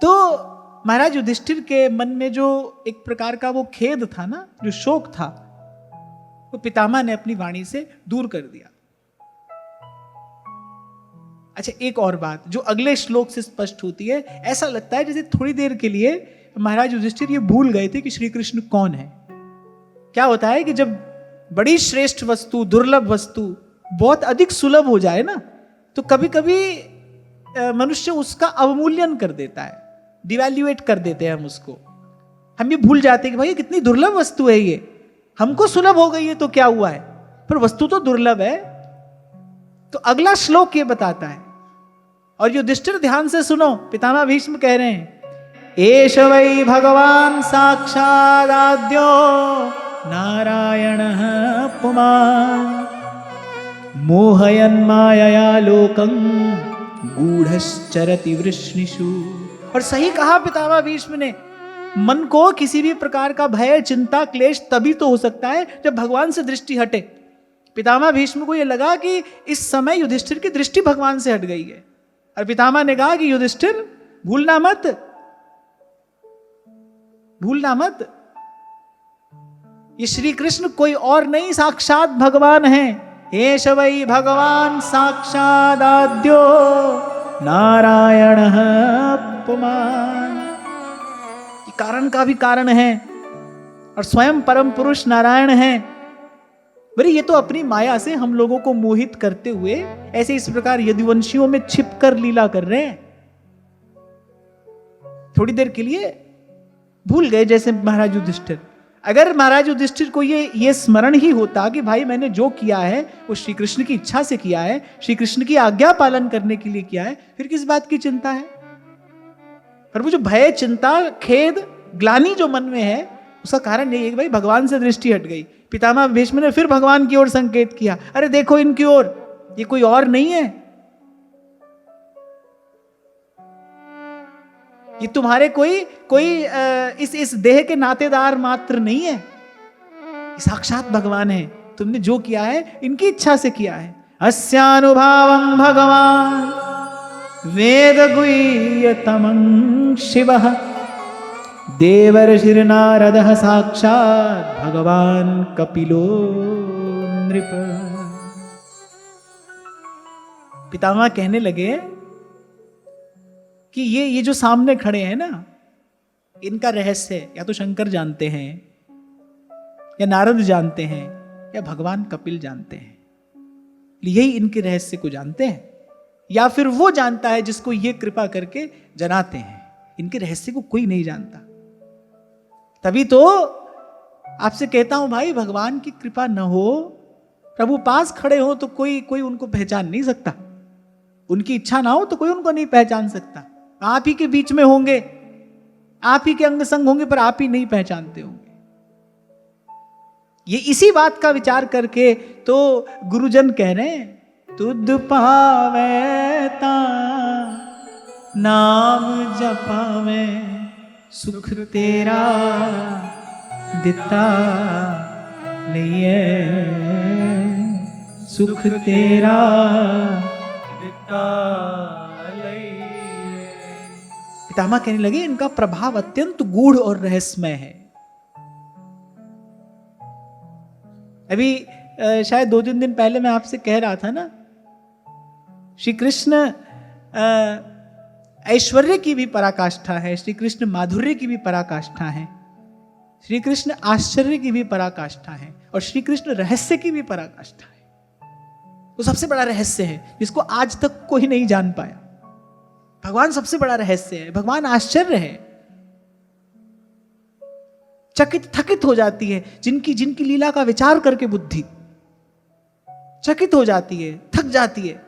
तो महाराज युधिष्ठिर के मन में जो एक प्रकार का वो खेद था ना, जो शोक था, वो पितामह ने अपनी वाणी से दूर कर दिया। अच्छा, एक और बात जो अगले श्लोक से स्पष्ट होती है, ऐसा लगता है जैसे थोड़ी देर के लिए महाराज युधिष्ठिर ये भूल गए थे कि श्री कृष्ण कौन है। क्या होता है कि जब बड़ी श्रेष्ठ वस्तु, दुर्लभ वस्तु बहुत अधिक सुलभ हो जाए ना, तो कभी कभी मनुष्य उसका अवमूल्यन कर देता है, डिवैल्यूएट कर देते हैं हम उसको। हम ये भूल जाते हैं कि भाई कितनी दुर्लभ वस्तु है ये, हमको सुलभ हो गई है तो क्या हुआ है, पर वस्तु तो दुर्लभ है। तो अगला श्लोक ये बताता है, और युधिष्ठिर ध्यान से सुनो, पितामह भीष्म कह रहे हैं, एष वै भगवान साक्षादाद्यो नारायणः पुमान् मोहयन् मायया लोकं गूढ़श्चरति वृष्णिषु। और सही कहा पितामह भीष्म ने, मन को किसी भी प्रकार का भय, चिंता, क्लेश तभी तो हो सकता है जब भगवान से दृष्टि हटे। पितामह भीष्म को यह लगा कि इस समय युधिष्ठिर की दृष्टि भगवान से हट गई है, और पितामह ने कहा कि युधिष्ठिर भूलना मत, भूलना मत, ये श्री कृष्ण कोई और नहीं, साक्षात भगवान है। एष वै भगवान साक्षादाद्यो नारायणः पुमान्। कारण का भी कारण है, और स्वयं परम पुरुष नारायण है। बरे ये तो अपनी माया से हम लोगों को मोहित करते हुए ऐसे इस प्रकार यदुवंशियों में छिपकर लीला कर रहे हैं। थोड़ी देर के लिए भूल गए, जैसे महाराज युधिष्ठिर। अगर महाराज युधिष्ठिर को ये स्मरण ही होता कि भाई मैंने जो किया है वो श्री कृष्ण की इच्छा से किया है, श्री कृष्ण की आज्ञा पालन करने के लिए किया है, फिर किस बात की चिंता है। पर वो जो भय, चिंता, खेद, ग्लानि जो मन में है, उसका कारण यही है कि भाई भगवान से दृष्टि हट गई। पितामह भीष्म ने फिर भगवान की ओर संकेत किया, अरे देखो इनकी ओर, ये कोई और नहीं है, ये तुम्हारे कोई इस देह के नातेदार मात्र नहीं है, साक्षात भगवान है। तुमने जो किया है इनकी इच्छा से किया है। अस्यानुभावं भगवान वेद गुह्यतमं शिवः देवर्षिर्नारदः साक्षात् भगवान कपिलो नृप। पितामह कहने लगे कि ये जो सामने खड़े हैं ना, इनका रहस्य या तो शंकर जानते हैं, या नारद जानते हैं, या भगवान कपिल जानते हैं। यही इनके रहस्य को जानते हैं, या फिर वो जानता है जिसको ये कृपा करके जनाते हैं। इनके रहस्य को कोई नहीं जानता। तभी तो आपसे कहता हूं भाई, भगवान की कृपा न हो, प्रभु पास खड़े हो तो कोई उनको पहचान नहीं सकता। उनकी इच्छा ना हो तो कोई उनको नहीं पहचान सकता। आप ही के बीच में होंगे, आप ही के अंग संग होंगे, पर आप ही नहीं पहचानते होंगे। ये इसी बात का विचार करके तो गुरुजन कह रहे हैं, तुद पावे ता नाम जपावे सुख तेरा दिता लिए, सुख तेरा दिता। पितामह कहने लगे इनका प्रभाव अत्यंत गूढ़ और रहस्यमय है। अभी शायद 2-3 दिन पहले मैं आपसे कह रहा था ना, श्री कृष्ण ऐश्वर्य की भी पराकाष्ठा है, श्री कृष्ण माधुर्य की भी पराकाष्ठा है, श्री कृष्ण आश्चर्य की भी पराकाष्ठा है, और श्री कृष्ण रहस्य की भी पराकाष्ठा है। वो सबसे बड़ा रहस्य है जिसको आज तक कोई नहीं जान पाया। भगवान सबसे बड़ा रहस्य है, भगवान आश्चर्य है। चकित थकित हो जाती है जिनकी लीला का विचार करके बुद्धि चकित हो जाती है, थक जाती है।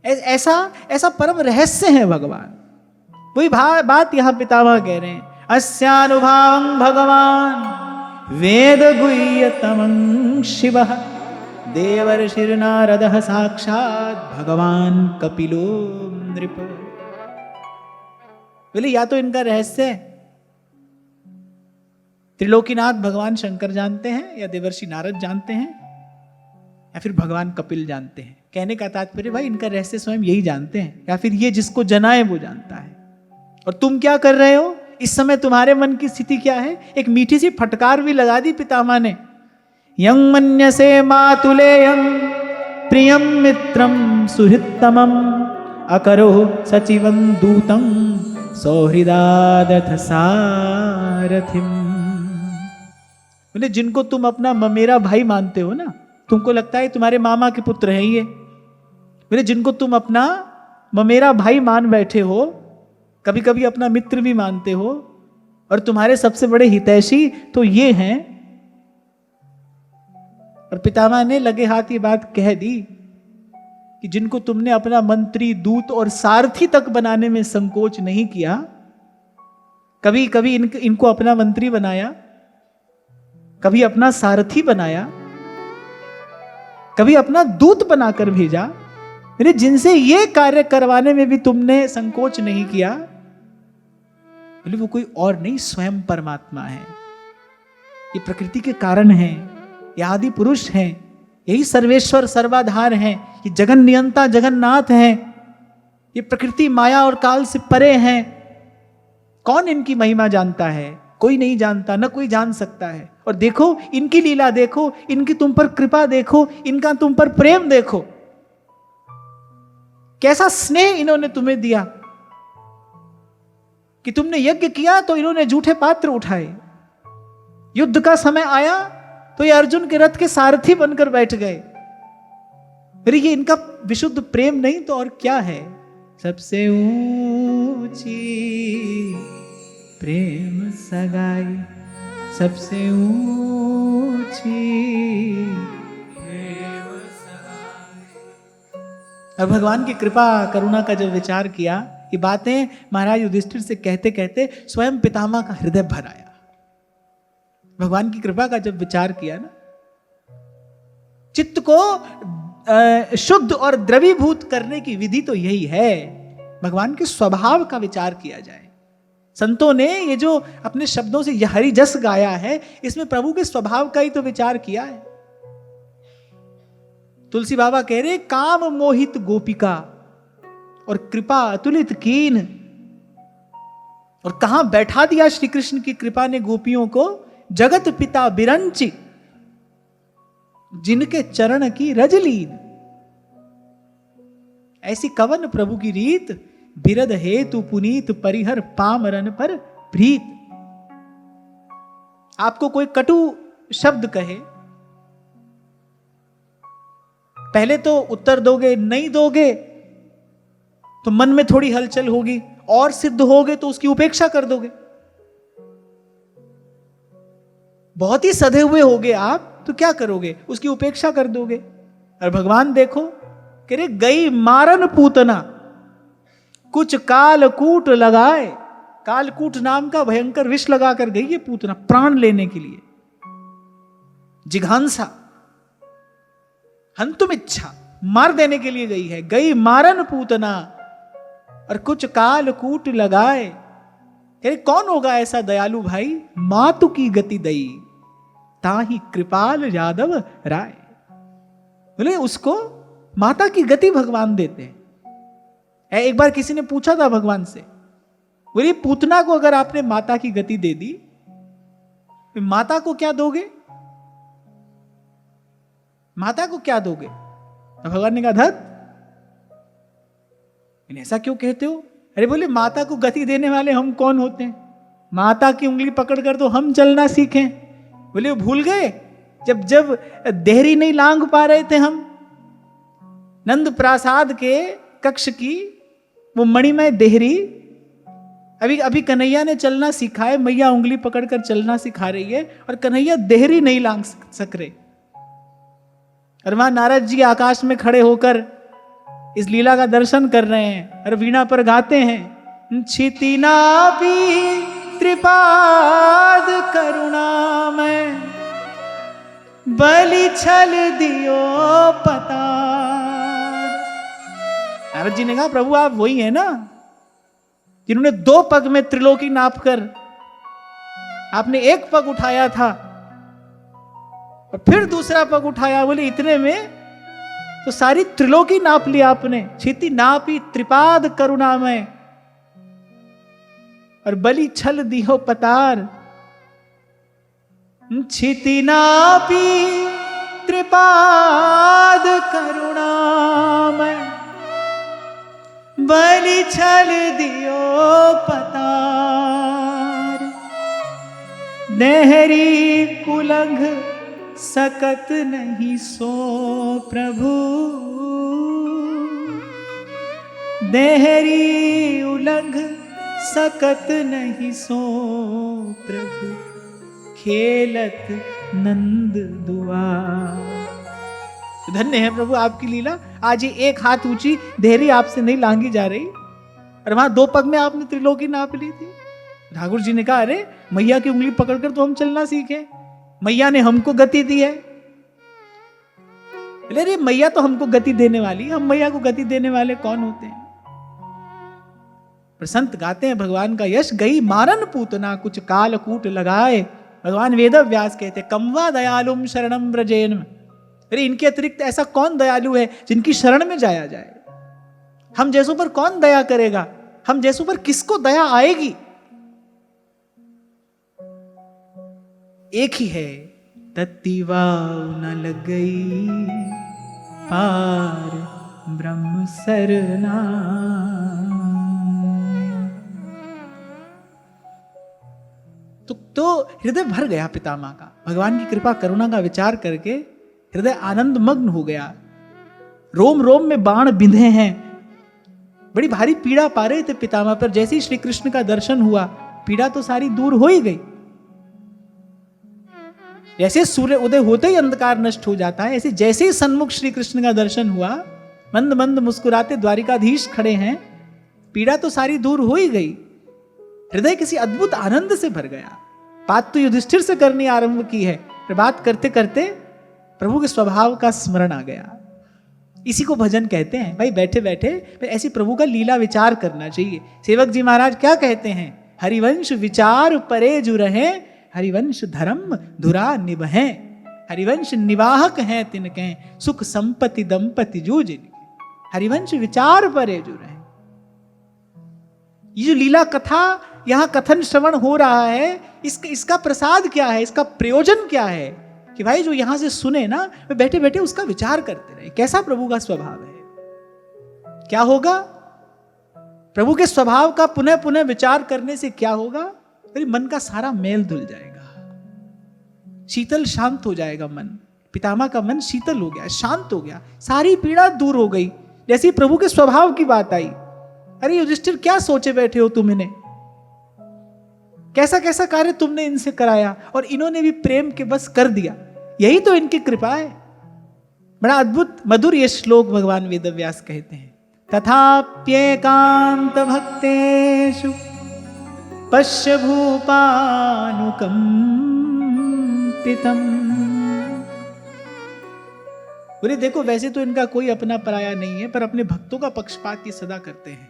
ऐसा परम रहस्य है भगवान। वही बात यहां पितामह कह रहे हैं, अस्यानुभावं भगवान वेद गुह्यतमं शिवः देवर्षिर्नारदः साक्षात् भगवान कपिलो नृप। बोले या तो इनका रहस्य त्रिलोकीनाथ भगवान शंकर जानते हैं, या देवर्षि नारद जानते हैं, या फिर भगवान कपिल जानते हैं। कहने का तात्पर्य भाई इनका रहस्य स्वयं यही जानते हैं, या फिर ये जिसको जनाए वो जानता है। और तुम क्या कर रहे हो इस समय, तुम्हारे मन की स्थिति क्या है? एक मीठी सी फटकार भी लगा दी पितामह ने। यं मन्यसे मातुलेयं प्रियं मित्रं सुहृत्तमं अकरो सचिवं दूतं सौहृदादथ सारथिम। बोले जिनको तुम अपना ममेरा भाई मानते हो ना, तुमको लगता है तुम्हारे मामा के पुत्र हैं ये। बोले जिनको तुम अपना ममेरा भाई मान बैठे हो, कभी कभी अपना मित्र भी मानते हो, और तुम्हारे सबसे बड़े हितैषी तो ये हैं। और पितामह ने लगे हाथ ये बात कह दी कि जिनको तुमने अपना मंत्री, दूत और सारथी तक बनाने में संकोच नहीं किया, कभी कभी इनको अपना मंत्री बनाया, कभी अपना सारथी बनाया, कभी अपना दूत बनाकर भेजा, यानी जिनसे ये कार्य करवाने में भी तुमने संकोच नहीं किया, बोले वो कोई और नहीं स्वयं परमात्मा है। ये प्रकृति के कारण है, ये आदि पुरुष हैं, यही सर्वेश्वर सर्वाधार हैं, ये जगन नियंता जगन्नाथ हैं, ये प्रकृति माया और काल से परे हैं। कौन इनकी महिमा जानता है? कोई नहीं जानता, न कोई जान सकता है। और देखो इनकी लीला देखो, इनकी तुम पर कृपा देखो, इनका तुम पर प्रेम देखो, कैसा स्नेह इन्होंने तुम्हें दिया कि तुमने यज्ञ किया तो इन्होंने जूठे पात्र उठाए, युद्ध का समय आया तो ये अर्जुन के रथ के सारथी बनकर बैठ गए। फिर ये इनका विशुद्ध प्रेम नहीं तो और क्या है? सबसे ऊंची प्रेम सगाई, सबसे ऊंची प्रेम सगाई। और भगवान की कृपा करुणा का जब विचार किया, ये बातें महाराज युधिष्ठिर से कहते कहते स्वयं पितामह का हृदय भर आया। भगवान की कृपा का जब विचार किया ना, चित्त को शुद्ध और द्रवीभूत करने की विधि तो यही है, भगवान के स्वभाव का विचार किया जाए। संतों ने ये जो अपने शब्दों से यह हरि जस गाया है, इसमें प्रभु के स्वभाव का ही तो विचार किया है। तुलसी बाबा कह रहे काम मोहित गोपिका और कृपा अतुलित कीन। और कहां बैठा दिया श्री कृष्ण की कृपा ने गोपियों को? जगत पिता बिरंची जिनके चरण की रजलीन। ऐसी कवन प्रभु की रीत, बिरद हेतु पुनीत परिहर पामरन पर प्रीत। आपको कोई कटु शब्द कहे, पहले तो उत्तर दोगे, नहीं दोगे तो मन में थोड़ी हलचल होगी, और सिद्ध होगे तो उसकी उपेक्षा कर दोगे। बहुत ही सधे हुए होगे आप तो क्या करोगे? उसकी उपेक्षा कर दोगे। और भगवान देखो कह रहे गई मारन पूतना कुछ कालकूट लगाए। कालकूट नाम का भयंकर विष लगाकर गई ये पूतना प्राण लेने के लिए। जिघांसा हंतुम इच्छा, मार देने के लिए गई है। गई मारन पूतना और कुछ कालकूट लगाए। कह रहे कौन होगा ऐसा दयालु भाई? मातु की गति दई ताही कृपाल यादव राय। बोले उसको माता की गति भगवान देते हैं। एक बार किसी ने पूछा था भगवान से, बोले पूतना को अगर आपने माता की गति दे दी, माता को क्या दोगे? माता को क्या दोगे? तो भगवान ने कहा धत, ऐसा क्यों कहते हो? अरे बोले माता को गति देने वाले हम कौन होते हैं? माता की उंगली पकड़कर तो हम चलना सीखें। बोले भूल गए जब जब देहरी नहीं लांग पा रहे थे हम, नंद प्रासाद के कक्ष की वो मणिमय देहरी, अभी अभी कन्हैया ने चलना सीखा है, मैया उंगली पकड़कर चलना सिखा रही है और कन्हैया देहरी नहीं लांग सक रहे। और वहां नारद जी आकाश में खड़े होकर इस लीला का दर्शन कर रहे हैं और वीणा पर गाते हैं, छितिना भी त्रिपाद करुणा में बलि छल दियो पता। नारद जी ने कहा प्रभु आप वही है ना जिन्होंने 2 पग में त्रिलोकी नापकर, आपने 1 पग उठाया था और फिर दूसरा पग उठाया। बोले इतने में तो सारी त्रिलोकी नाप ली आपने। क्षिति नापी त्रिपाद करुणामय, और बलि छल दियो पतार। क्षिति नापी त्रिपाद करुणामय, बलि छल दियो पतार। नेहरी कुलंघ सकत नहीं सो प्रभु, देहरी उलंघ सकत नहीं सो प्रभु, खेलत नंद दुआ। धन्य है प्रभु आपकी लीला। आज ये एक हाथ ऊंची देहरी आपसे नहीं लांगी जा रही, और वहां 2 पग में आपने त्रिलोकी नाप ली थी। ठाकुर जी ने कहा, अरे मैया की उंगली पकड़कर तो हम चलना सीखे, मैया ने हमको गति दी है। अरे मैया तो हमको गति देने वाली, हम मैया को गति देने वाले कौन होते हैं? पर संत गाते हैं भगवान का यश, गई मारन पूतना कुछ काल कूट लगाए। भगवान वेद व्यास कहते, कमवा दयालुम शरणम व्रजेन। अरे इनके अतिरिक्त ऐसा कौन दयालु है जिनकी शरण में जाया जाए? हम जैसों पर कौन दया करेगा? हम जैसों पर किसको दया आएगी? एक ही है, तत्तिवाव न लग गई पार ब्रह्म सरना। तो हृदय भर गया पितामह का, भगवान की कृपा करुणा का विचार करके हृदय आनंद मग्न हो गया। रोम रोम में बाण बिंधे हैं, बड़ी भारी पीड़ा पा रहे थे पितामह पर। जैसे ही श्री कृष्ण का दर्शन हुआ, पीड़ा तो सारी दूर हो ही गई। जैसे सूर्य उदय होते ही अंधकार नष्ट हो जाता है, ऐसे जैसे ही सन्मुख श्री कृष्ण का दर्शन हुआ, मंद मंद मुस्कुराते द्वारिकाधीश खड़े हैं, पीड़ा तो सारी दूर हो ही गई। हृदय किसी अद्भुत आनंद से भर गया। बात तो युधिष्ठिर से करनी आरंभ की है, पर बात करते करते प्रभु के स्वभाव का स्मरण आ गया। इसी को भजन कहते हैं। भाई बैठे बैठे ऐसी प्रभु का लीला विचार करना चाहिए। सेवक जी महाराज क्या कहते हैं? हरिवंश विचार परे जु रहे, हरिवंश धर्म धुरा निभहे। हरिवंश निवाहक हैं तिनके, सुख संपत्ति दंपति जो जिनके। हरिवंश विचार परे जु रहे। ये जो लीला कथा यहां कथन श्रवण हो रहा है, इसका प्रसाद क्या है, इसका प्रयोजन क्या है? कि भाई जो यहां से सुने ना, वे बैठे बैठे उसका विचार करते रहे। कैसा प्रभु का स्वभाव है, क्या होगा? प्रभु के स्वभाव का पुनः पुनः विचार करने से क्या होगा? मेरे मन का सारा मेल धुल जाएगा, शीतल शांत हो जाएगा मन। पितामह का मन शीतल हो गया, शांत हो गया, सारी पीड़ा दूर हो गई। जैसे प्रभु के स्वभाव की बात आई, अरे युधिष्ठिर क्या सोचे बैठे हो तुम इन्हें, कैसा कैसा कार्य तुमने इनसे कराया, और इन्होंने भी प्रेम के बस कर दिया। यही तो इनकी कृपा है। बड़ा अद्भुत मधुर ये श्लोक भगवान वेदव्यास कहते हैं, तथाप्येकांत भक्तेषु पश्य भूपानुकंपितम्। बोले देखो, वैसे तो इनका कोई अपना पराया नहीं है, पर अपने भक्तों का पक्षपात ये सदा करते हैं।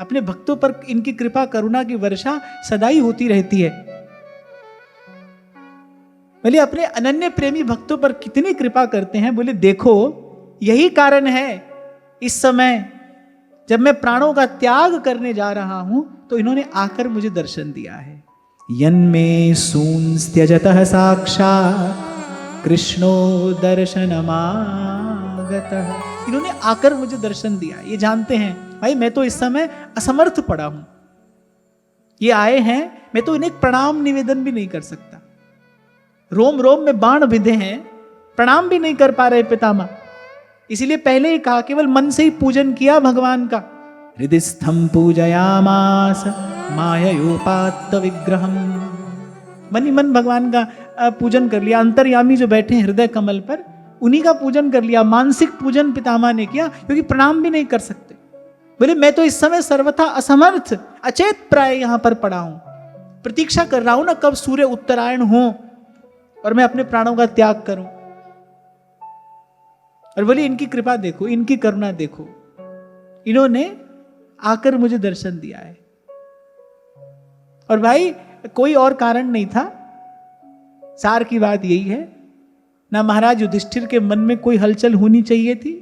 अपने भक्तों पर इनकी कृपा करुणा की वर्षा सदा ही होती रहती है। बोले अपने अनन्य प्रेमी भक्तों पर कितनी कृपा करते हैं। बोले देखो, यही कारण है इस समय जब मैं प्राणों का त्याग करने जा रहा हूं, तो इन्होंने आकर मुझे दर्शन दिया है। यन्मे सूंस्त्यजतः साक्षात् कृष्णो दर्शनमागतः। इन्होंने आकर मुझे दर्शन दिया। ये जानते हैं भाई मैं तो इस समय असमर्थ पड़ा हूं, ये आए हैं, मैं तो इन्हें प्रणाम निवेदन भी नहीं कर सकता। रोम रोम में बाण बिंधे हैं, प्रणाम भी नहीं कर पा रहे पितामह। इसीलिए पहले ही कहा, केवल मन से ही पूजन किया भगवान का। हृदिस्थम पूजयामास माययोपात्त विग्रहम। मन ही मन भगवान का पूजन कर लिया। अंतर्यामी जो बैठे हैं हृदय कमल पर, उन्हीं का पूजन कर लिया। मानसिक पूजन पितामह ने किया, क्योंकि प्रणाम भी नहीं कर सकते। बोले मैं तो इस समय सर्वथा असमर्थ अचेत प्राय यहां पर पड़ा हूं, प्रतीक्षा कर रहा हूं ना कब सूर्य उत्तरायण हो और मैं अपने प्राणों का त्याग करूं। और बोले इनकी कृपा देखो, इनकी करुणा देखो, इन्होंने आकर मुझे दर्शन दिया है। और भाई कोई और कारण नहीं था। सार की बात यही है, ना महाराज युधिष्ठिर के मन में कोई हलचल होनी चाहिए थी,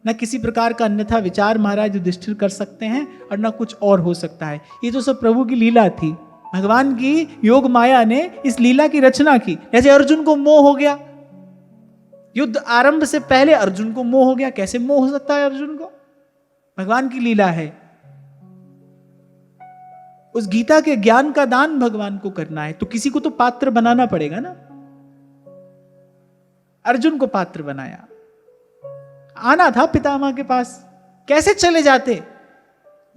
न किसी प्रकार का अन्यथा विचार महाराज युधिष्ठिर कर सकते हैं और न कुछ और हो सकता है। ये तो सब प्रभु की लीला थी। भगवान की योग माया ने इस लीला की रचना की। जैसे अर्जुन को मोह हो गया, युद्ध आरंभ से पहले अर्जुन को मोह हो गया। कैसे मोह हो सकता है अर्जुन को? भगवान की लीला है। उस गीता के ज्ञान का दान भगवान को करना है तो किसी को तो पात्र बनाना पड़ेगा ना। अर्जुन को पात्र बनाया, आना था पितामह के पास। कैसे चले जाते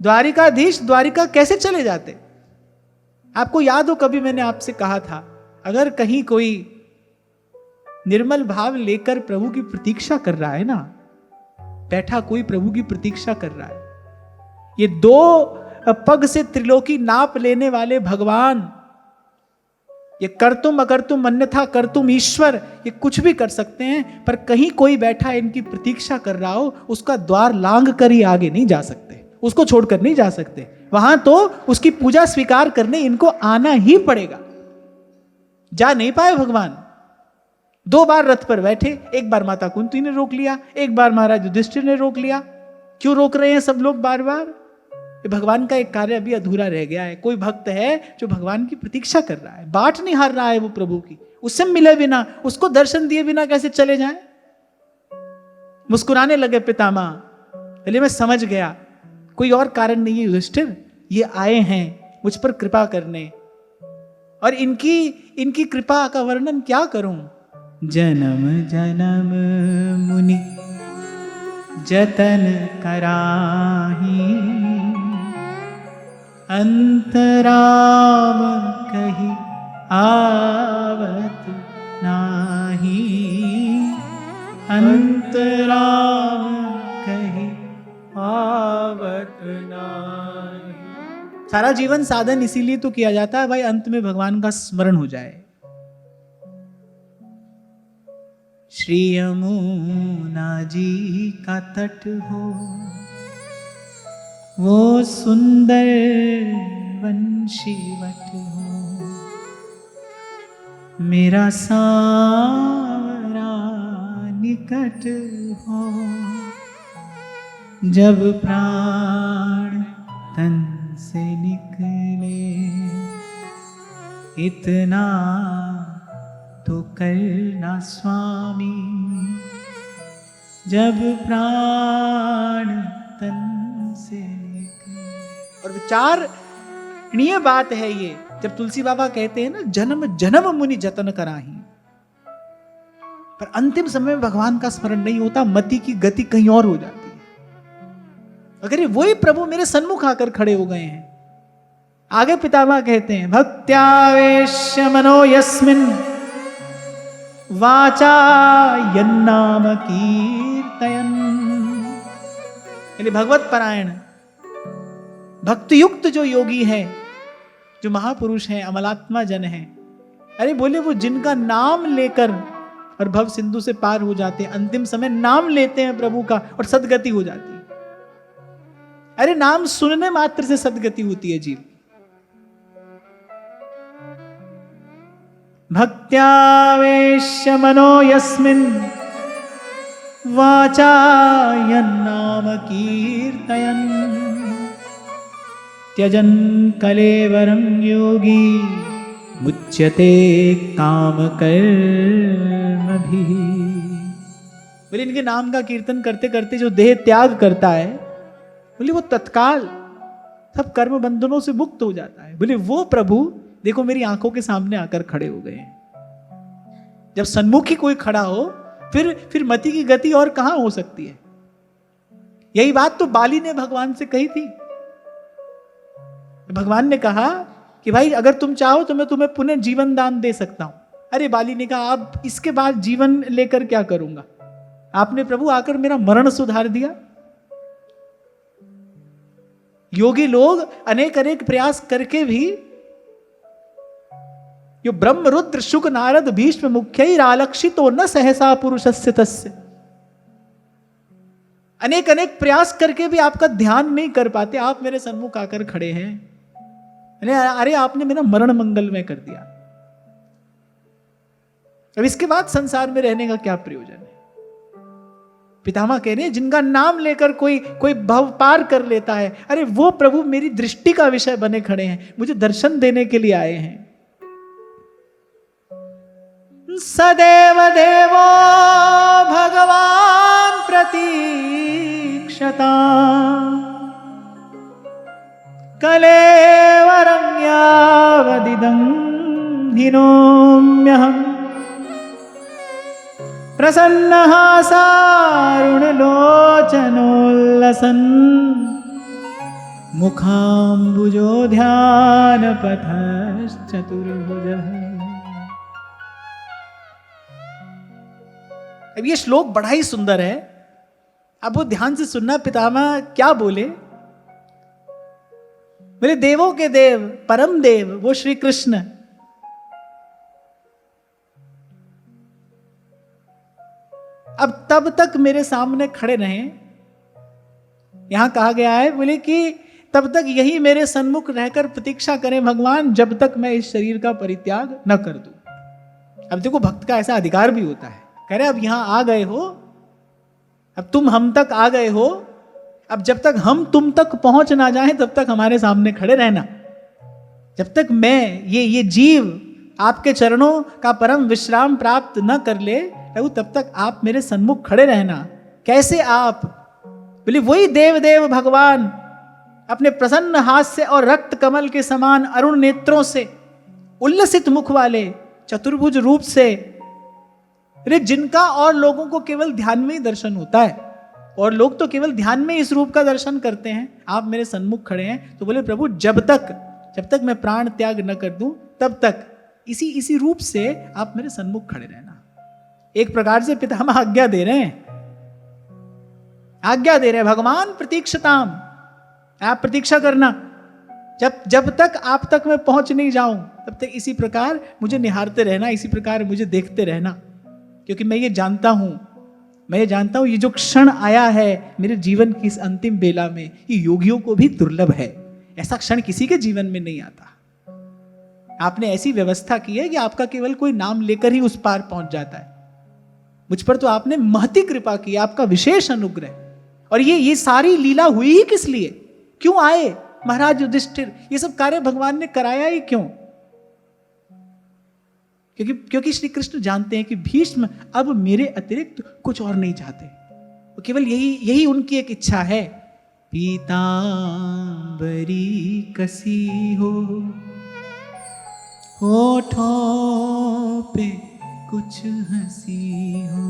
द्वारिकाधीश, द्वारिका कैसे चले जाते? आपको याद हो कभी मैंने आपसे कहा था, अगर कहीं कोई निर्मल भाव लेकर प्रभु की प्रतीक्षा कर रहा है ना, बैठा कोई प्रभु की प्रतीक्षा कर रहा है, ये दो पग से त्रिलोकी नाप लेने वाले भगवान, ये करतुम अकर्तुम अन्यथा करतुम ईश्वर, ये कुछ भी कर सकते हैं, पर कहीं कोई बैठा इनकी प्रतीक्षा कर रहा हो, उसका द्वार लांग कर ही आगे नहीं जा सकते, उसको छोड़कर नहीं जा सकते। वहां तो उसकी पूजा स्वीकार करने इनको आना ही पड़ेगा। जा नहीं पाए भगवान। 2 बार रथ पर बैठे, एक बार माता कुंती ने रोक लिया, एक बार महाराज युधिष्ठिर ने रोक लिया। क्यों रोक रहे हैं सब लोग बार बार? भगवान का एक कार्य अभी अधूरा रह गया है। कोई भक्त है जो भगवान की प्रतीक्षा कर रहा है, बाट नहीं हार रहा है वो प्रभु की, उससे मिले बिना, उसको दर्शन दिए बिना कैसे चले जाएं? मुस्कुराने लगे पितामह, पहले मैं समझ गया कोई और कारण नहीं है युधिष्ठिर, ये आए हैं मुझ पर कृपा करने, और इनकी कृपा का वर्णन क्या करूं। जन्म जन्म मुनि जतन कराही, अंतराम कही आवत नाही, अंतराम कही आवत नाही। सारा जीवन साधन इसीलिए तो किया जाता है भाई, अंत में भगवान का स्मरण हो जाए। श्री यमुना जी का तट हो, वो सुंदर वंशीवट हो, मेरा सांवरा निकट हो, जब प्राण तन से निकले, इतना तो करना स्वामी, जब प्राण तन से निकले। और विचारणीय बात है ये, जब तुलसी बाबा कहते हैं ना, जन्म जन्म मुनि जतन कराही, पर अंतिम समय में भगवान का स्मरण नहीं होता, मति की गति कहीं और हो जाती है। अगर ये वही प्रभु मेरे सन्मुख आकर खड़े हो गए हैं। आगे पितामह कहते हैं, भक्त्यावेश्य मनो यस्मिन् वाचा यन्नाम कीर्तयन्। भगवत परायण भक्ति युक्त जो योगी है, जो महापुरुष हैं, अमलात्मा जन हैं, अरे बोले वो जिनका नाम लेकर और भव सिंधु से पार हो जाते हैं, अंतिम समय नाम लेते हैं प्रभु का और सदगति हो जाती है। अरे नाम सुनने मात्र से सदगति होती है जीव। भक्त्यावेश्य मनो यस्मिन् वाचा यन्नाम कीर्तयन्, त्यजन् कलेवरं योगी मुच्यते काम कर्मभिः। बोले इनके नाम का कीर्तन करते करते जो देह त्याग करता है, बोले वो तत्काल सब कर्म बंधनों से मुक्त हो जाता है। बोले वो प्रभु देखो मेरी आंखों के सामने आकर खड़े हो गए हैं। जब सन्मुख ही कोई खड़ा हो, फिर मति की गति और कहां हो सकती है? यही बात तो बाली ने भगवान से कही थी। भगवान ने कहा कि भाई अगर तुम चाहो तो मैं तुम्हें पुनः जीवन दान दे सकता हूं। अरे बाली ने कहा अब इसके बाद जीवन लेकर क्या करूंगा? आपने प्रभु आकर मेरा मरण सुधार दिया। योगी लोग अनेक अनेक प्रयास करके भी, यो ब्रह्म रुद्र शुक नारद भीष्म मुख्यैरालक्षितो न सहसा पुरुषस्य तस्य। अनेक अनेक प्रयास करके भी आपका ध्यान नहीं कर पाते। आप मेरे सन्मुख आकर खड़े हैं, अरे आपने मेरा मरण मंगलमय कर दिया। अब इसके बाद संसार में रहने का क्या प्रयोजन है? पितामह कह रहे हैं जिनका नाम लेकर कोई कोई भव पार कर लेता है, अरे वो प्रभु मेरी दृष्टि का विषय बने खड़े हैं, मुझे दर्शन देने के लिए आए हैं। सदैव देवो भगवान प्रतीक्षता कलेवरं यावदिदं हिनोम्यहम् प्रसन्नहासारुणलोचनोल्लसन् मुखाम्बुजो ध्यानपथश्चतुर्भुजः। अब ये श्लोक बड़ा ही सुंदर है, अब वो ध्यान से सुनना पितामह क्या बोले। मेरे देवों के देव, परम देव वो श्री कृष्ण, अब तब तक मेरे सामने खड़े रहें। यहां कहा गया है बोले कि तब तक यही मेरे सन्मुख रहकर प्रतीक्षा करें भगवान, जब तक मैं इस शरीर का परित्याग न कर दूं। अब देखो भक्त का ऐसा अधिकार भी होता है, कह रहे अब यहां आ गए हो, अब तुम हम तक आ गए हो, अब जब तक हम तुम तक पहुंच ना जाएं तब तक हमारे सामने खड़े रहना। जब तक मैं ये जीव आपके चरणों का परम विश्राम प्राप्त न कर ले प्रभु, तब तक आप मेरे सन्मुख खड़े रहना। कैसे आप? बोले वही देव देव भगवान अपने प्रसन्न हास्य और रक्त कमल के समान अरुण नेत्रों से, उल्लसित मुख वाले, चतुर्भुज रूप से, जिनका और लोगों को केवल ध्यान में ही दर्शन होता है, और लोग तो केवल ध्यान में इस रूप का दर्शन करते हैं, आप मेरे सन्मुख खड़े हैं। तो बोले प्रभु जब तक मैं प्राण त्याग न कर दूं तब तक इसी रूप से आप मेरे सन्मुख खड़े रहना। एक प्रकार से पितामह आज्ञा दे रहे हैं, भगवान प्रतीक्षताम, आप प्रतीक्षा करना, जब तक आप तक मैं पहुंच नहीं जाऊं तब तक इसी प्रकार मुझे निहारते रहना, इसी प्रकार मुझे देखते रहना, क्योंकि मैं ये जानता हूं ये जो क्षण आया है मेरे जीवन की इस अंतिम बेला में, ये योगियों को भी दुर्लभ है। ऐसा क्षण किसी के जीवन में नहीं आता। आपने ऐसी व्यवस्था की है कि आपका केवल कोई नाम लेकर ही उस पार पहुंच जाता है। मुझ पर तो आपने महती कृपा की, आपका विशेष अनुग्रह। और ये सारी लीला हुई ही किस लिए? क्यों आए महाराज युधिष्ठिर? ये सब कार्य भगवान ने कराया ही क्यों? क्योंकि श्री कृष्ण जानते हैं कि भीष्म अब मेरे अतिरिक्त कुछ और नहीं चाहते, वो केवल यही उनकी एक इच्छा है। पीतांबरी कसी हो, होठों पे कुछ हंसी हो,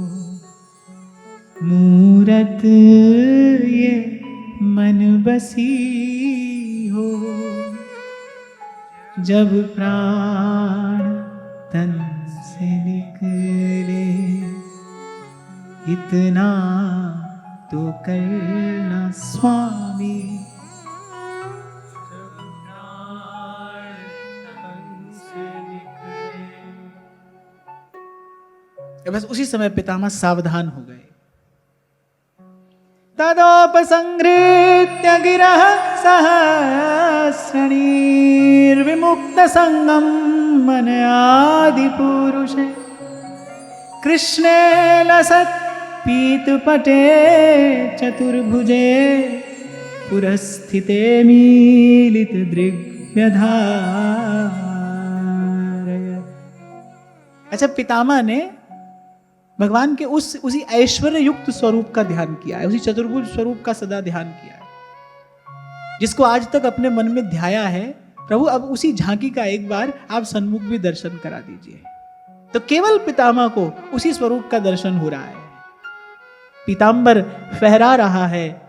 मूरत ये मन बसी हो, जब प्राण तन से निकले, इतना तो करना स्वामी। बस उसी समय पितामह सावधान हो गए। तदोपसंहृत्य गिरः सहस्रणीर्विमुक्त संगम मन आदि पुरुषे, कृष्णे लसत् पीतपटे चतुर्भुजे, पुरस्थिते मीलित दृग्व्यधारय। अच्छा, पितामह ने भगवान के उसी ऐश्वर्य युक्त स्वरूप का ध्यान किया है, उसी चतुर्भुज स्वरूप का सदा ध्यान किया है, जिसको आज तक अपने मन में ध्याया है। प्रभु अब उसी झांकी का एक बार आप सन्मुख भी दर्शन करा दीजिए। तो केवल पितामह को उसी स्वरूप का दर्शन हो रहा है। पीतांबर फहरा रहा है,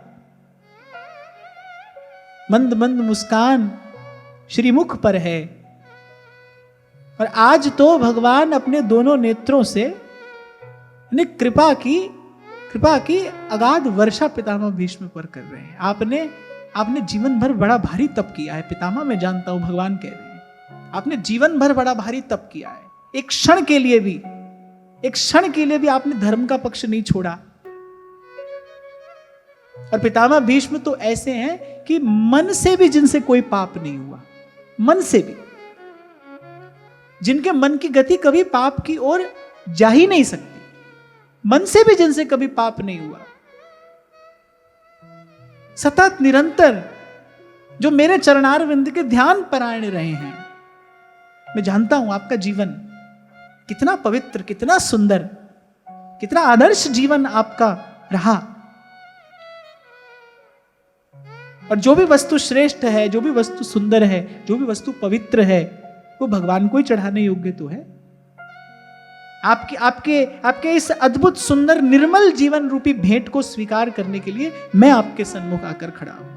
मंद मंद मुस्कान श्रीमुख पर है, और आज तो भगवान अपने दोनों नेत्रों से ने कृपा की अगाध वर्षा पितामह भीष्म पर कर रहे हैं। आपने जीवन भर बड़ा भारी तप किया है पितामह, मैं जानता हूं, भगवान कह रहे हैं आपने जीवन भर बड़ा भारी तप किया है। एक क्षण के लिए भी आपने धर्म का पक्ष नहीं छोड़ा। और पितामह भीष्म तो ऐसे हैं कि मन से भी जिनसे कोई पाप नहीं हुआ, मन से भी, जिनके मन की गति कभी पाप की ओर जा ही नहीं सकती, मन से भी जिनसे कभी पाप नहीं हुआ, सतत निरंतर जो मेरे चरणारविंद के ध्यान परायण रहे हैं। मैं जानता हूं आपका जीवन कितना पवित्र, कितना सुंदर, कितना आदर्श जीवन आपका रहा। और जो भी वस्तु श्रेष्ठ है, जो भी वस्तु सुंदर है, जो भी वस्तु पवित्र है, वो भगवान को ही चढ़ाने योग्य तो है। आपके आपके आपके इस अद्भुत सुंदर निर्मल जीवन रूपी भेंट को स्वीकार करने के लिए मैं आपके सन्मुख आकर खड़ा हूं।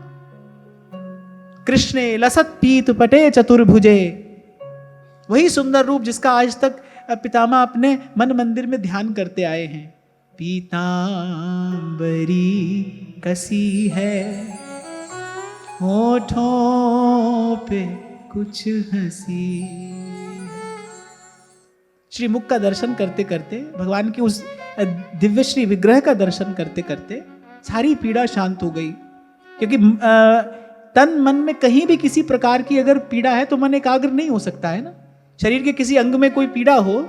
कृष्णे लसत पीत पटे चतुर्भुजे, वही सुंदर रूप जिसका आज तक पितामह अपने मन मंदिर में ध्यान करते आए हैं। पीतांबरी कसी है, होठों पे कुछ हंसी। श्री मुख का दर्शन करते करते, भगवान की उस दिव्य श्री विग्रह का दर्शन करते करते सारी पीड़ा शांत हो गई। क्योंकि तन मन में कहीं भी किसी प्रकार की अगर पीड़ा है तो मन एकाग्र नहीं हो सकता है ना। शरीर के किसी अंग में कोई पीड़ा हो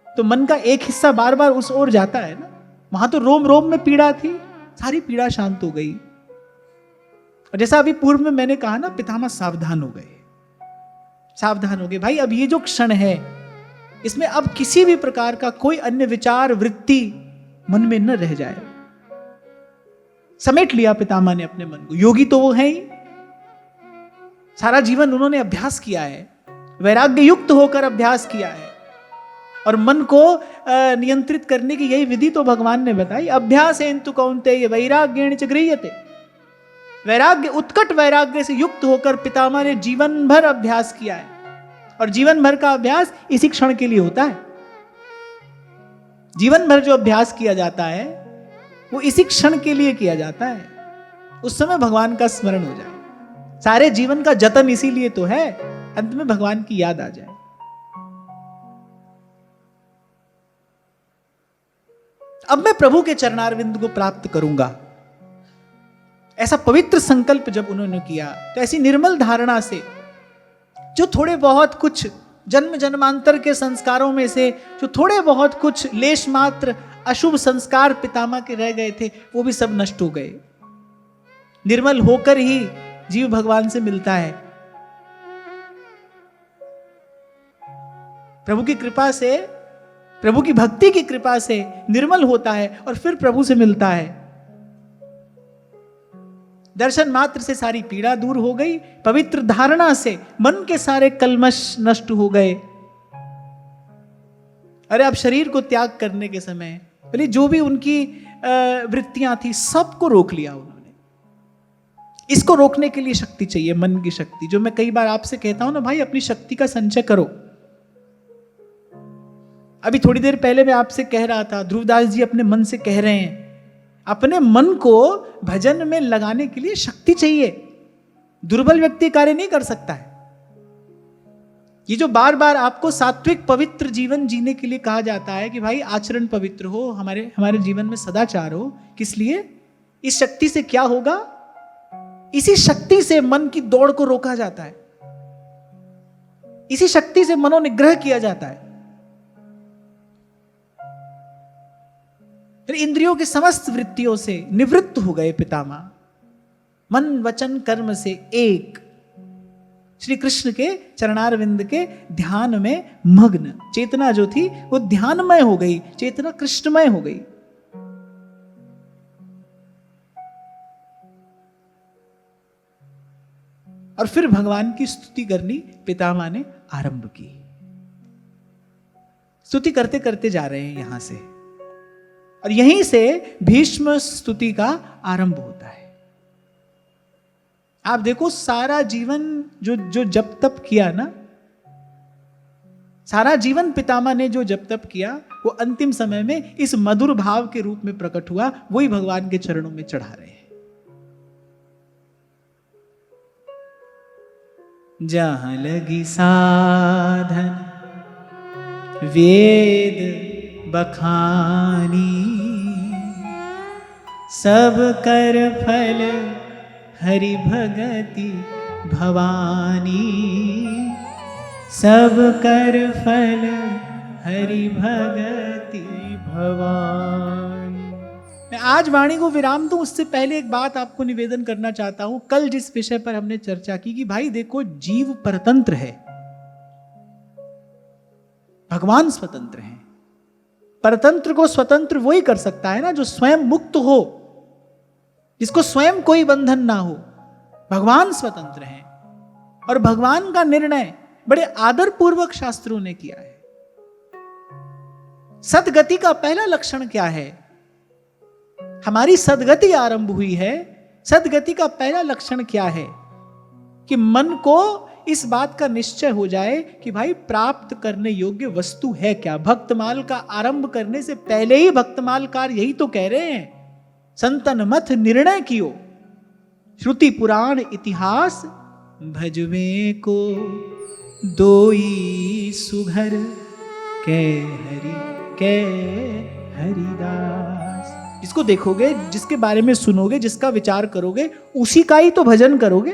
तो मन का एक हिस्सा बार बार उस ओर जाता है ना। वहां तो रोम रोम में पीड़ा थी, सारी पीड़ा शांत हो गई। और जैसा अभी पूर्व में मैंने कहा ना, पितामह सावधान हो गए, सावधान हो गए। भाई अब ये जो क्षण है, इसमें अब किसी भी प्रकार का कोई अन्य विचार वृत्ति मन में न रह जाए। समेट लिया पितामह ने अपने मन को। योगी तो वो है ही, सारा जीवन उन्होंने अभ्यास किया है, वैराग्य युक्त होकर अभ्यास किया है। और मन को नियंत्रित करने की यही विधि तो भगवान ने बताई। अभ्यास हेतु कौन्तेय वैराग्येण च गृह्यते। वैराग्य, उत्कट वैराग्य से युक्त होकर पितामह ने जीवन भर अभ्यास किया है। और जीवन भर का अभ्यास इसी क्षण के लिए होता है। जीवन भर जो अभ्यास किया जाता है वो इसी क्षण के लिए किया जाता है। उस समय भगवान का स्मरण हो जाए। सारे जीवन का जतन इसीलिए तो है, अंत में भगवान की याद आ जाए। अब मैं प्रभु के चरणारविंद को प्राप्त करूंगा, ऐसा पवित्र संकल्प जब उन्होंने किया, तो ऐसी निर्मल धारणा से जो थोड़े बहुत कुछ जन्म जन्मांतर के संस्कारों में से जो थोड़े बहुत कुछ लेश मात्र अशुभ संस्कार पितामह के रह गए थे, वो भी सब नष्ट हो गए। निर्मल होकर ही जीव भगवान से मिलता है। प्रभु की कृपा से, प्रभु की भक्ति की कृपा से निर्मल होता है और फिर प्रभु से मिलता है। दर्शन मात्र से सारी पीड़ा दूर हो गई, पवित्र धारणा से मन के सारे कल्मश नष्ट हो गए। अरे अब शरीर को त्याग करने के समय बोले जो भी उनकी वृत्तियां थी सबको रोक लिया उन्होंने। इसको रोकने के लिए शक्ति चाहिए, मन की शक्ति। जो मैं कई बार आपसे कहता हूं ना, भाई अपनी शक्ति का संचय करो। अभी थोड़ी देर पहले मैं आपसे कह रहा था, ध्रुवदास जी अपने मन से कह रहे हैं, अपने मन को भजन में लगाने के लिए शक्ति चाहिए। दुर्बल व्यक्ति कार्य नहीं कर सकता है। ये जो बार बार आपको सात्विक पवित्र जीवन जीने के लिए कहा जाता है कि भाई आचरण पवित्र हो, हमारे जीवन में सदाचार हो, किस लिए? इस शक्ति से क्या होगा? इसी शक्ति से मन की दौड़ को रोका जाता है, इसी शक्ति से मनोनिग्रह किया जाता है। फिर इंद्रियों की समस्त वृत्तियों से निवृत्त हो गए पितामह, मन वचन कर्म से एक श्री कृष्ण के चरणारविंद के ध्यान में मग्न। चेतना जो थी वो ध्यानमय हो गई, चेतना कृष्णमय हो गई। और फिर भगवान की स्तुति करनी पितामह ने आरंभ की। स्तुति करते करते जा रहे हैं यहां से, और यहीं से भीष्म स्तुति का आरंभ होता है। आप देखो सारा जीवन जो जप तप किया ना, सारा जीवन पितामह ने जो जप तप किया, वो अंतिम समय में इस मधुर भाव के रूप में प्रकट हुआ। वही भगवान के चरणों में चढ़ा रहे हैं। जहां लगी साधन वेद बखानी, सब कर फल हरि भगति भवानी, सब कर फल हरि भगति भवानी। मैं आज वाणी को विराम दूं उससे पहले एक बात आपको निवेदन करना चाहता हूं। कल जिस विषय पर हमने चर्चा की कि भाई देखो, जीव परतंत्र है, भगवान स्वतंत्र हैं। परतंत्र को स्वतंत्र वही कर सकता है ना जो स्वयं मुक्त हो, जिसको स्वयं कोई बंधन ना हो। भगवान स्वतंत्र हैं और भगवान का निर्णय बड़े आदर पूर्वक शास्त्रों ने किया है। सदगति का पहला लक्षण क्या है? हमारी सदगति आरंभ हुई है। सदगति का पहला लक्षण क्या है? कि मन को इस बात का निश्चय हो जाए कि भाई प्राप्त करने योग्य वस्तु है क्या। भक्तमाल का आरंभ करने से पहले ही भक्तमालकार यही तो कह रहे हैं, संतन मथ निर्णय कियो, श्रुति पुराण इतिहास भजवे को दोई सुघर कै हरिदास। जिसको देखोगे, जिसके बारे में सुनोगे, जिसका विचार करोगे, उसी का ही तो भजन करोगे।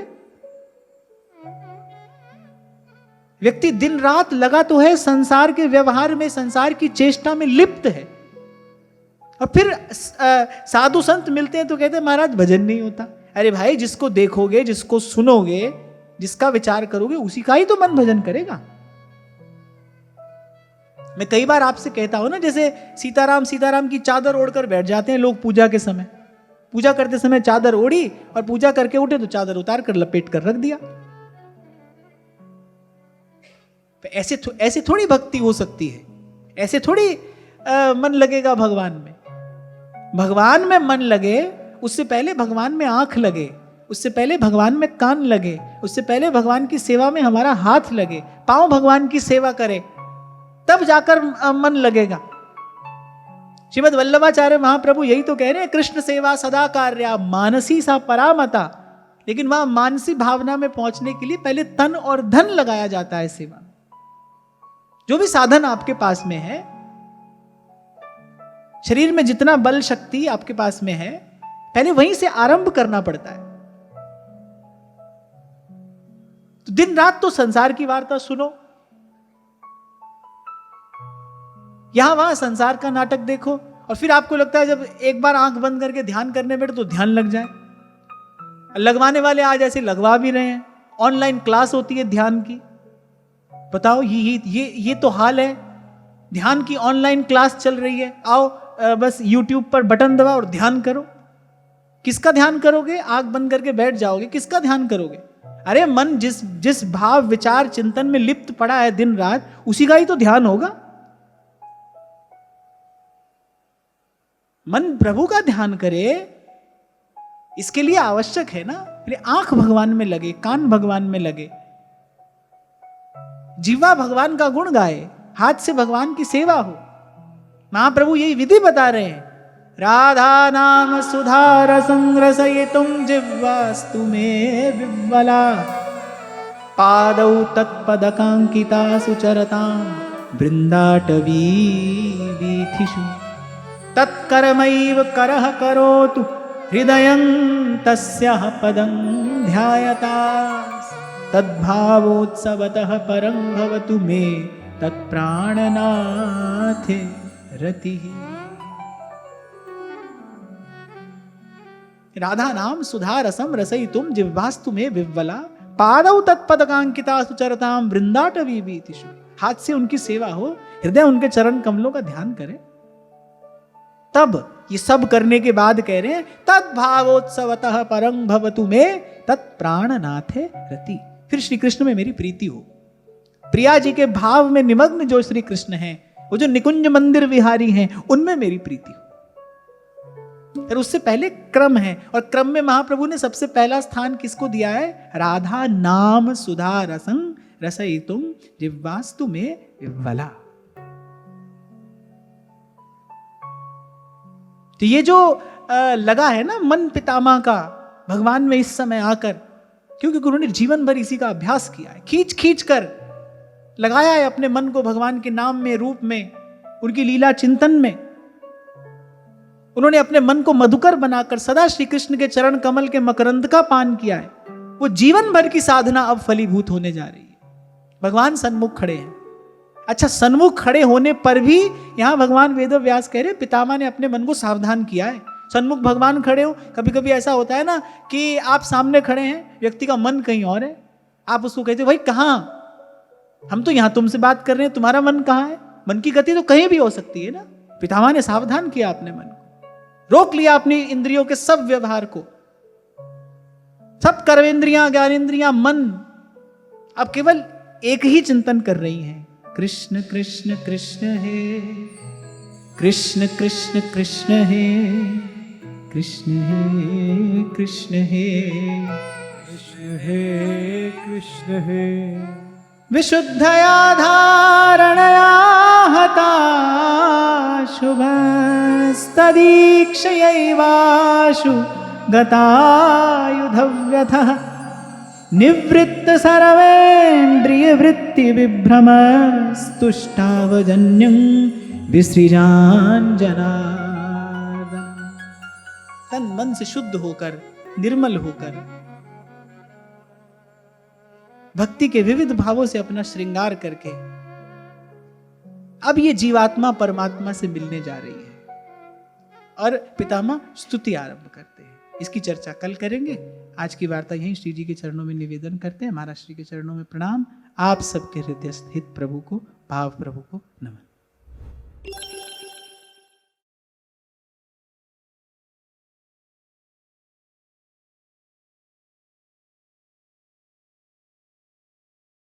व्यक्ति दिन रात लगा तो है संसार के व्यवहार में, संसार की चेष्टा में लिप्त है, और फिर साधु संत मिलते हैं तो कहते हैं महाराज भजन नहीं होता। अरे भाई, जिसको देखोगे, जिसको सुनोगे, जिसका विचार करोगे, उसी का ही तो मन भजन करेगा। मैं कई बार आपसे कहता हूं ना, जैसे सीताराम सीताराम की चादर ओढ़कर बैठ जाते हैं लोग पूजा के समय। पूजा करते समय चादर ओढ़ी और पूजा करके उठे तो चादर उतार कर लपेट कर रख दिया। ऐसे थोड़ी भक्ति हो सकती है, ऐसे थोड़ी मन लगेगा भगवान में। भगवान में मन लगे, उससे पहले भगवान में आंख लगे, उससे पहले भगवान में कान लगे, उससे पहले भगवान की सेवा में हमारा हाथ लगे, पांव भगवान की सेवा करे, तब जाकर मन लगेगा। श्रीमद् वल्लभाचार्य महाप्रभु यही तो कह रहे हैं, कृष्ण सेवा सदा कार्या मानसी सा परामता। लेकिन वहां मानसी भावना में पहुंचने के लिए पहले तन और धन लगाया जाता है सेवा। जो भी साधन आपके पास में है, शरीर में जितना बल शक्ति आपके पास में है, पहले वहीं से आरंभ करना पड़ता है। तो दिन रात तो संसार की वार्ता सुनो, यहां वहां संसार का नाटक देखो, और फिर आपको लगता है जब एक बार आंख बंद करके ध्यान करने बैठे तो ध्यान लग जाए। लगवाने वाले आज ऐसे लगवा भी रहे हैं, ऑनलाइन क्लास होती है ध्यान की। बताओ, ये तो हाल है। ध्यान की ऑनलाइन क्लास चल रही है, आओ बस YouTube पर बटन दबाओ और ध्यान करो। किसका ध्यान करोगे? आंख बंद करके बैठ जाओगे, किसका ध्यान करोगे? अरे मन जिस भाव विचार चिंतन में लिप्त पड़ा है दिन रात, उसी का ही तो ध्यान होगा। मन प्रभु का ध्यान करे, इसके लिए आवश्यक है ना, फिर आंख भगवान में लगे, कान भगवान में लगे, जीवा भगवान का गुण गाए, हाथ से भगवान की सेवा हो। महाप्रभु यही विधि बता रहे हैं, राधा नाम सुधा रसं रसयितुं जिह्वास्तु मे विह्वला, पादौ तत्पदकांकिता सुचरतां वृंदाटवी वीथिषु, तत्कर्मैव करः करोतु हृदयं तस्यः पदं ध्यायतास्, तद्भावोत्सवतः परं भवतु मे तत्प्राणनाथे रतिः। राधा नाम सुधा रसम रसयितुम जिह्वास्तु मे विह्वला, पादौ तत्पदकांकिता सुचरतां वृंदाटवी वीथिषु। हाथ से उनकी सेवा हो, हृदय उनके चरण कमलों का ध्यान करे। तब ये सब करने के बाद कह रहे हैं, तद्भावोत्सवतः परं भवतु मे तत्प्राणनाथे रति। फिर श्री कृष्ण में मेरी प्रीति हो। प्रिया जी के भाव में निमग्न जो श्री कृष्ण हैं, वो जो निकुंज मंदिर विहारी हैं, उनमें मेरी प्रीति हो। और उससे पहले क्रम है, और क्रम में महाप्रभु ने सबसे पहला स्थान किसको दिया है? राधा नाम सुधा रसं रसयितुम जिह्वास्तु मे विह्वला। तो ये जो लगा है ना मन पितामह का भगवान में इस समय आकर, क्योंकि उन्होंने जीवन भर इसी का अभ्यास किया है, खींच खींच कर लगाया है अपने मन को भगवान के नाम में, रूप में, उनकी लीला चिंतन में। उन्होंने अपने मन को मधुकर बनाकर सदा श्री कृष्ण के चरण कमल के मकरंद का पान किया है। वो जीवन भर की साधना अब फलीभूत होने जा रही है। भगवान सन्मुख खड़े हैं। अच्छा, सन्मुख खड़े होने पर भी यहां भगवान वेद व्यास कह रहे पितामह ने अपने मन को सावधान किया है। सन्मुख भगवान खड़े हो, कभी कभी ऐसा होता है ना कि आप सामने खड़े हैं, व्यक्ति का मन कहीं और है, आप उसको कहते हो भाई कहाँ, हम तो यहां तुमसे बात कर रहे हैं, तुम्हारा मन कहाँ है? मन की गति तो कहीं भी हो सकती है ना। पितामह ने सावधान किया अपने मन को, रोक लिया अपनी इंद्रियों के सब व्यवहार को, सब कर्मेंद्रियां, ज्ञानेंद्रियां, मन अब केवल एक ही चिंतन कर रही हैं, कृष्ण कृष्ण कृष्ण हे कृष्ण कृष्ण कृष्ण हे कृष्ण हे कृष्ण हे कृष्ण हे कृष्ण हे विशुद्धया धारणया हता शुभस्तदीक्षयैवाशु गतायुधव्यथः निवृत्त सर्वेन्द्रियवृत्ति विभ्रमस्तुष्टावजन्यं विसृजाञ्जनार्दन। तन मन से शुद्ध होकर, निर्मल होकर, भक्ति के विविध भावों से अपना श्रृंगार करके अब ये जीवात्मा परमात्मा से मिलने जा रही है। और पितामह स्तुति आरंभ करते हैं। इसकी चर्चा कल करेंगे। आज की वार्ता यहीं श्री जी के चरणों में निवेदन करते हैं। महाराज श्री के चरणों में प्रणाम। आप सबके हृदय स्थित प्रभु को, भाव प्रभु को नमन।